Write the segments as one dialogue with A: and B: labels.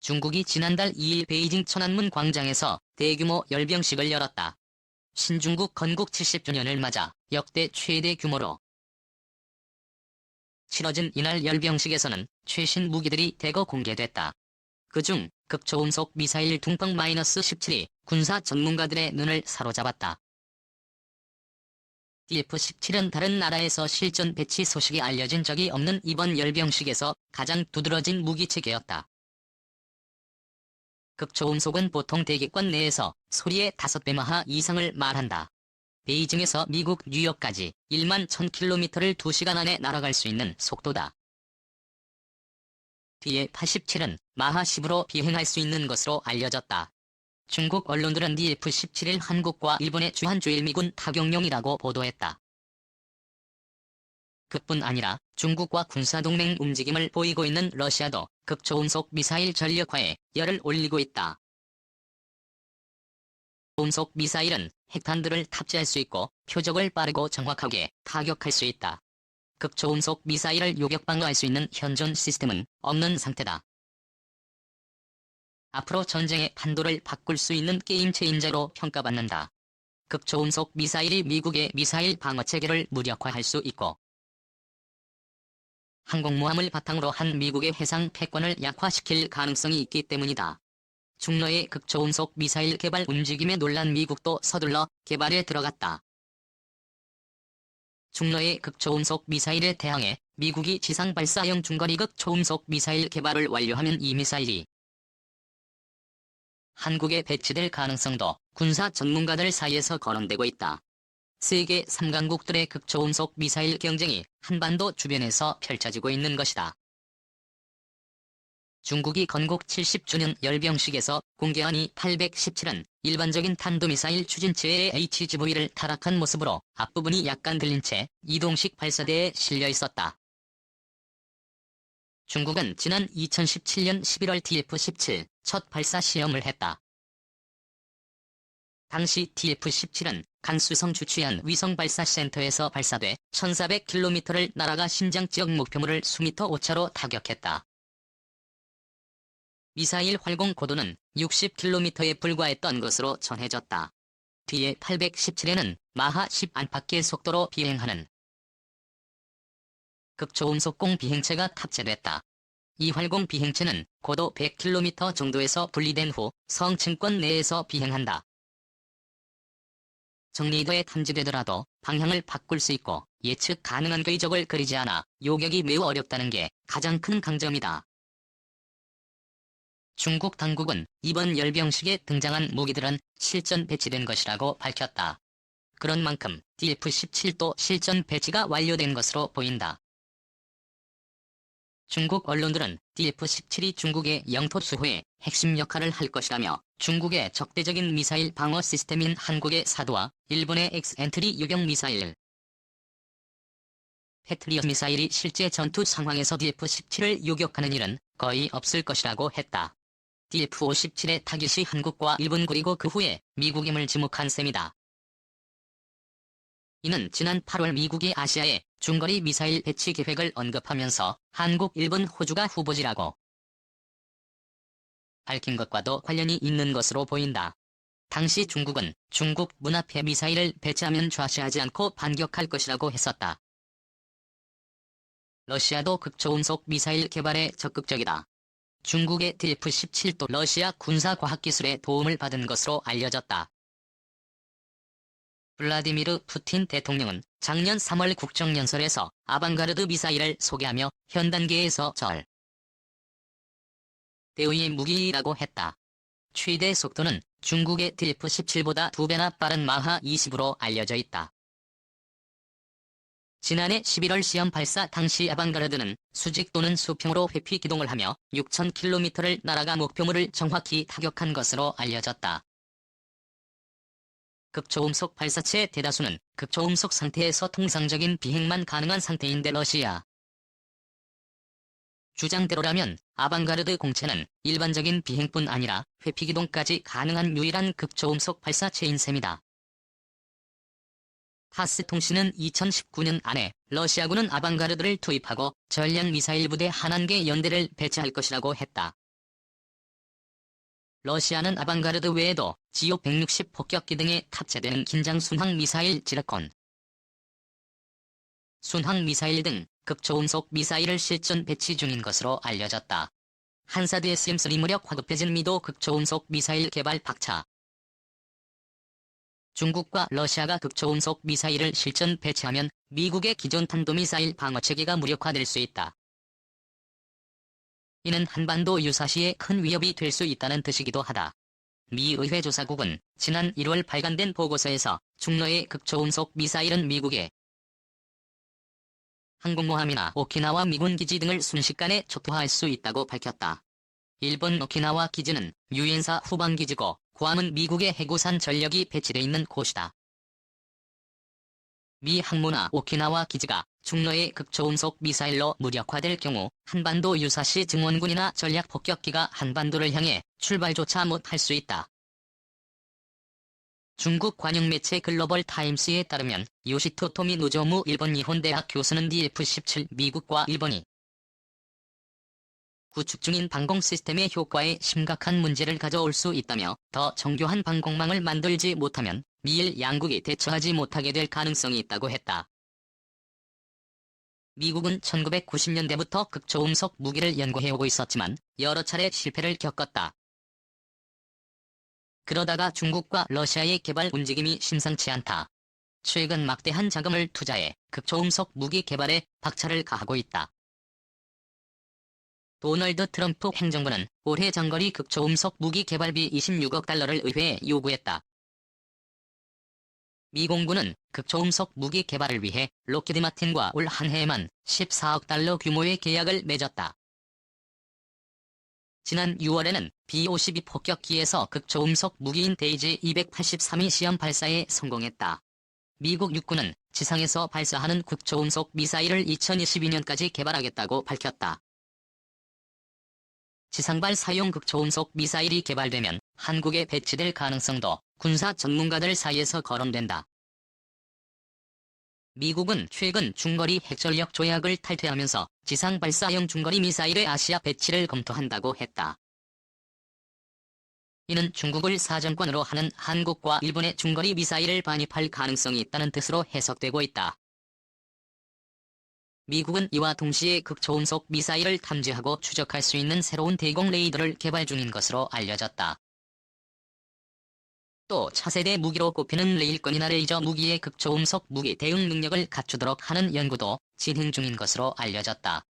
A: 중국이 지난달 2일 베이징 천안문 광장에서 대규모 열병식을 열었다. 신중국 건국 70주년을 맞아 역대 최대 규모로 치러진 이날 열병식에서는 최신 무기들이 대거 공개됐다. 그중 극초음속 미사일 둥펑-17이 군사 전문가들의 눈을 사로잡았다. TF-17은 다른 나라에서 실전 배치 소식이 알려진 적이 없는 이번 열병식에서 가장 두드러진 무기체계였다. 극초음속은 보통 대기권 내에서 소리의 5배 마하 이상을 말한다. 베이징에서 미국 뉴욕까지 1만 1000km를 2시간 안에 날아갈 수 있는 속도다. TF-87은 마하 10으로 비행할 수 있는 것으로 알려졌다. 중국 언론들은 TF-17을 한국과 일본의 주한주일 미군 타격용이라고 보도했다. 그뿐 아니라 중국과 군사동맹 움직임을 보이고 있는 러시아도 극초음속 미사일 전력화에 열을 올리고 있다. 초음속 미사일은 핵탄두를 탑재할 수 있고 표적을 빠르고 정확하게 타격할 수 있다. 극초음속 미사일을 요격 방어할 수 있는 현존 시스템은 없는 상태다. 앞으로 전쟁의 판도를 바꿀 수 있는 게임 체인저로 평가받는다. 극초음속 미사일이 미국의 미사일 방어 체계를 무력화할 수 있고 항공모함을 바탕으로 한 미국의 해상 패권을 약화시킬 가능성이 있기 때문이다. 중러의 극초음속 미사일 개발 움직임에 놀란 미국도 서둘러 개발에 들어갔다. 중러의 극초음속 미사일에 대항해 미국이 지상 발사형 중거리 극초음속 미사일 개발을 완료하면 이 미사일이 한국에 배치될 가능성도 군사 전문가들 사이에서 거론되고 있다. 세계 3강국들의 극초음속 미사일 경쟁이 한반도 주변에서 펼쳐지고 있는 것이다. 중국이 건국 70주년 열병식에서 공개한 이-817은 일반적인 탄도미사일 추진체의 HGV를 타락한 모습으로 앞부분이 약간 들린 채 이동식 발사대에 실려 있었다. 중국은 지난 2017년 11월 TF-17 첫 발사 시험을 했다. 당시 TF-17은 간수성 주취한 위성발사센터에서 발사돼 1400km를 날아가 신장 지역 목표물을 수미터 오차로 타격했다. 미사일 활공 고도는 60km에 불과했던 것으로 전해졌다. 뒤에 817에는 마하 10 안팎의 속도로 비행하는 극초음속공 비행체가 탑재됐다. 이 활공 비행체는 고도 100km 정도에서 분리된 후 성층권 내에서 비행한다. 정리도에 탐지되더라도 방향을 바꿀 수 있고 예측 가능한 궤적을 그리지 않아 요격이 매우 어렵다는 게 가장 큰 강점이다. 중국 당국은 이번 열병식에 등장한 무기들은 실전 배치된 것이라고 밝혔다. 그런 만큼 TF-17도 실전 배치가 완료된 것으로 보인다. 중국 언론들은 TF-17이 중국의 영토 수호에 핵심 역할을 할 것이라며 중국의 적대적인 미사일 방어 시스템인 한국의 사도와 일본의 엑스엔트리 유격 미사일 패트리엇 미사일이 실제 전투 상황에서 TF-17을 요격하는 일은 거의 없을 것이라고 했다. TF-57의 타깃이 한국과 일본 그리고 그 후에 미국임을 지목한 셈이다. 이는 지난 8월 미국이 아시아에 중거리 미사일 배치 계획을 언급하면서 한국, 일본, 호주가 후보지라고 밝힌 것과도 관련이 있는 것으로 보인다. 당시 중국은 중국 문 앞에 미사일을 배치하면 좌시하지 않고 반격할 것이라고 했었다. 러시아도 극초음속 미사일 개발에 적극적이다. 중국의 TF-17도 러시아 군사과학기술의 도움을 받은 것으로 알려졌다. 블라디미르 푸틴 대통령은 작년 3월 국정연설에서 아방가르드 미사일을 소개하며 현 단계에서 대의 무기라고 했다. 최대 속도는 중국의 TF-17보다 2배나 빠른 마하 20으로 알려져 있다. 지난해 11월 시험 발사 당시 아방가르드는 수직 또는 수평으로 회피 기동을 하며 6000km를 날아가 목표물을 정확히 타격한 것으로 알려졌다. 극초음속 발사체 대다수는 극초음속 상태에서 통상적인 비행만 가능한 상태인데 러시아 주장대로라면 아방가르드 공체는 일반적인 비행뿐 아니라 회피기동까지 가능한 유일한 극초음속 발사체인 셈이다. 타스 통신은 2019년 안에 러시아군은 아방가르드를 투입하고 전략 미사일 부대 1개 연대를 배치할 것이라고 했다. 러시아는 아방가르드 외에도 지오 160 폭격기 등에 탑재되는 긴장 순항 미사일 지르콘, 순항 미사일 등 극초음속 미사일을 실전 배치 중인 것으로 알려졌다. 한사드 SM-3 무력 화급해진 미도 극초음속 미사일 개발 박차. 중국과 러시아가 극초음속 미사일을 실전 배치하면 미국의 기존 탄도미사일 방어체계가 무력화될 수 있다. 이는 한반도 유사시에 큰 위협이 될 수 있다는 뜻이기도 하다. 미 의회 조사국은 지난 1월 발간된 보고서에서 중로의 극초음속 미사일은 미국의 항공모함이나 오키나와 미군 기지 등을 순식간에 초토화할 수 있다고 밝혔다. 일본 오키나와 기지는 유엔사 후방기지고 구함은 미국의 해구산 전력이 배치돼 있는 곳이다. 미 항모나 오키나와 기지가 중로의 극초음속 미사일로 무력화될 경우 한반도 유사시 증원군이나 전략폭격기가 한반도를 향해 출발조차 못할 수 있다. 중국 관영 매체 글로벌 타임스에 따르면 요시토토미 노조무 일본 니혼대학 교수는 DF-17 미국과 일본이 구축 중인 방공 시스템의 효과에 심각한 문제를 가져올 수 있다며 더 정교한 방공망을 만들지 못하면 미일 양국이 대처하지 못하게 될 가능성이 있다고 했다. 미국은 1990년대부터 극초음속 무기를 연구해오고 있었지만 여러 차례 실패를 겪었다. 그러다가 중국과 러시아의 개발 움직임이 심상치 않다. 최근 막대한 자금을 투자해 극초음속 무기 개발에 박차를 가하고 있다. 도널드 트럼프 행정부는 올해 장거리 극초음속 무기 개발비 26억 달러를 의회에 요구했다. 미 공군은 극초음속 무기 개발을 위해 록히드 마틴과 올 한 해에만 14억 달러 규모의 계약을 맺었다. 지난 6월에는 B-52 폭격기에서 극초음속 무기인 데이지 283이 시험 발사에 성공했다. 미국 육군은 지상에서 발사하는 극초음속 미사일을 2022년까지 개발하겠다고 밝혔다. 지상발 사용 극초음속 미사일이 개발되면 한국에 배치될 가능성도 군사 전문가들 사이에서 거론된다. 미국은 최근 중거리 핵전력 조약을 탈퇴하면서 지상 발사형 중거리 미사일의 아시아 배치를 검토한다고 했다. 이는 중국을 사정권으로 하는 한국과 일본의 중거리 미사일을 반입할 가능성이 있다는 뜻으로 해석되고 있다. 미국은 이와 동시에 극초음속 미사일을 탐지하고 추적할 수 있는 새로운 대공 레이더를 개발 중인 것으로 알려졌다. 또 차세대 무기로 꼽히는 레일건이나 레이저 무기의 극초음속 무기 대응 능력을 갖추도록 하는 연구도 진행 중인 것으로 알려졌다.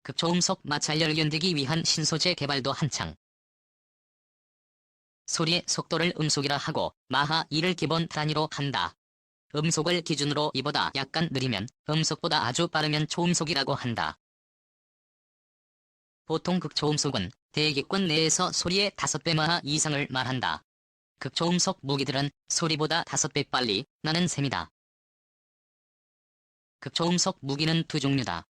A: 극초음속 마찰열을 견디기 위한 신소재 개발도 한창. 소리의 속도를 음속이라 하고 마하 2를 기본 단위로 한다. 음속을 기준으로 이보다 약간 느리면 음속보다 아주 빠르면 초음속이라고 한다. 보통 극초음속은 대기권 내에서 소리의 5배 마하 이상을 말한다. 극초음속 무기들은 소리보다 5배 빨리 나는 셈이다. 극초음속 무기는 두 종류다.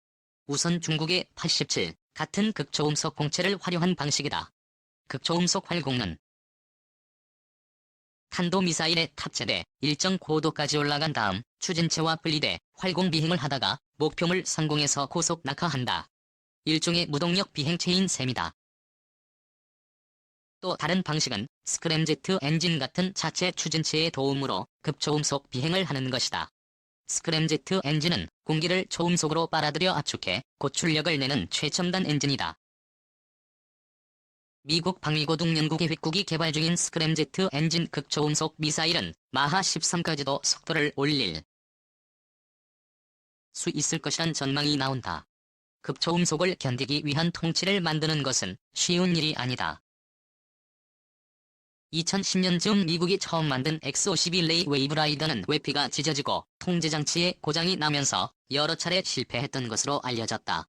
A: 우선 중국의 87 같은 극초음속 공체를 활용한 방식이다. 극초음속 활공은 탄도미사일에 탑재돼 일정 고도까지 올라간 다음 추진체와 분리돼 활공 비행을 하다가 목표물 상공에서 고속 낙하한다. 일종의 무동력 비행체인 셈이다. 또 다른 방식은 스크램제트 엔진 같은 자체 추진체의 도움으로 급초음속 비행을 하는 것이다. 스크램제트 엔진은 공기를 초음속으로 빨아들여 압축해 고출력을 내는 최첨단 엔진이다. 미국 방위고등연구계획국이 개발 중인 스크램제트 엔진 극초음속 미사일은 마하 13까지도 속도를 올릴 수 있을 것이란 전망이 나온다. 극초음속을 견디기 위한 통치를 만드는 것은 쉬운 일이 아니다. 2010년쯤 미국이 처음 만든 X-52 레이 웨이브라이더는 외피가 찢어지고 통제장치에 고장이 나면서 여러 차례 실패했던 것으로 알려졌다.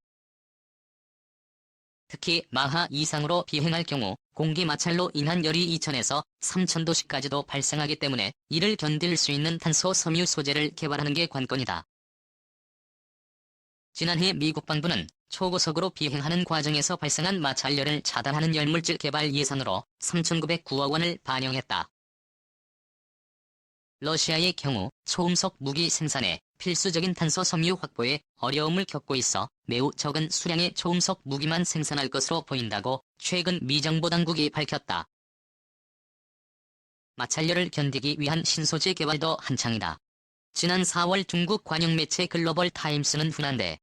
A: 특히 마하 이상으로 비행할 경우 공기 마찰로 인한 열이 2000에서 3000도씨까지도 발생하기 때문에 이를 견딜 수 있는 탄소 섬유 소재를 개발하는 게 관건이다. 지난해 미국 방부는 초고속으로 비행하는 과정에서 발생한 마찰열을 차단하는 열물질 개발 예산으로 3,909억 원을 반영했다. 러시아의 경우 초음속 무기 생산에 필수적인 탄소 섬유 확보에 어려움을 겪고 있어 매우 적은 수량의 초음속 무기만 생산할 것으로 보인다고 최근 미 정보 당국이 밝혔다. 마찰열을 견디기 위한 신소재 개발도 한창이다. 지난 4월 중국 관영 매체 글로벌 타임스는 훈한데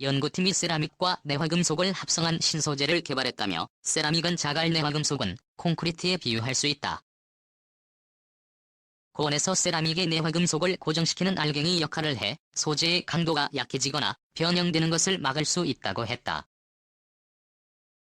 A: 연구팀이 세라믹과 내화금속을 합성한 신소재를 개발했다며 세라믹은 자갈, 내화금속은 콘크리트에 비유할 수 있다. 고온에서 세라믹의 내화금속을 고정시키는 알갱이 역할을 해 소재의 강도가 약해지거나 변형되는 것을 막을 수 있다고 했다.